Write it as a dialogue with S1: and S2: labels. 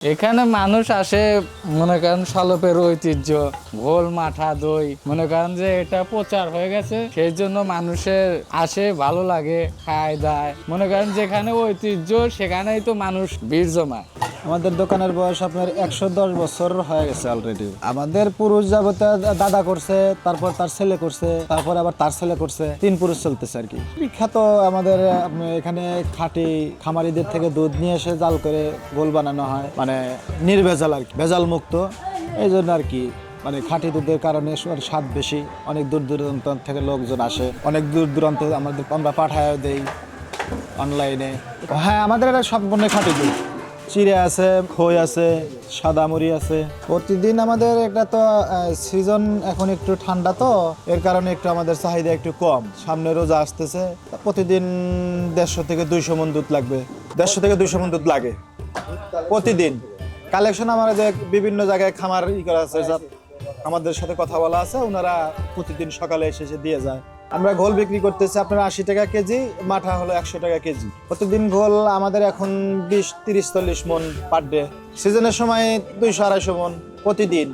S1: এখানে মানুষ আসে মনে করেন সালপের ঐতিহ্য ঘোল মাঠা দই মনে করেন যে এটা প্রচার হয়ে গেছে, সেই জন্য মানুষের আসে, ভালো লাগে, খায় দায়। মনে করেন যেখানে ঐতিহ্য সেখানেই তো মানুষ ভিড় জমায়।
S2: আমাদের দোকানের বয়স আপনার 110 বছর হয়ে গেছে অলরেডি। আমাদের পুরুষ যাবতীয় দাদা করছে, তারপর তার ছেলে করছে, তারপর আবার তার ছেলে করছে, 3 পুরুষ চলতেছে আর কি। বিখ্যাত আমাদের এখানে খাঁটি খামারিদের থেকে দুধ নিয়ে এসে জাল করে গোল বানানো হয়, মানে নির্ভেজাল আর কি, ভেজাল মুক্ত। এই জন্য আর কি মানে খাঁটি দুধের কারণে স্বাদ বেশি। অনেক দূর দূরান্ত থেকে লোকজন আসে, অনেক দূর দূরান্ত আমরা পাঠায় দেই অনলাইনে। হ্যাঁ, আমাদের এটা সম্পূর্ণ খাঁটি দুধ। চিড়ে আছে, খই আছে, সাদা মুড়ি আছে। প্রতিদিন আমাদের এটা তো সিজন, এখন একটু ঠান্ডা তো এর কারণে একটু আমাদের চাহিদা একটু কম। সামনে রোজা আসতেছে, প্রতিদিন 150 থেকে 200 মণ দুধ লাগবে। 150 থেকে 200 মণ দুধ লাগে প্রতিদিন। কালেকশন আমাদের বিভিন্ন জায়গায় খামার করা আছে, আমাদের সাথে কথা বলা আছে, ওনারা প্রতিদিন সকালে এসে দিয়ে যায়। আমরা ঘোল বিক্রি করতেছি আপনার 80 টাকা কেজি, মাঠা হলো 100 টাকা কেজি। প্রতিদিন ঘোল আমাদের এখন 20, 30, 40 মণ পার ডে। সিজনের সময় 200-250 মণ প্রতিদিন।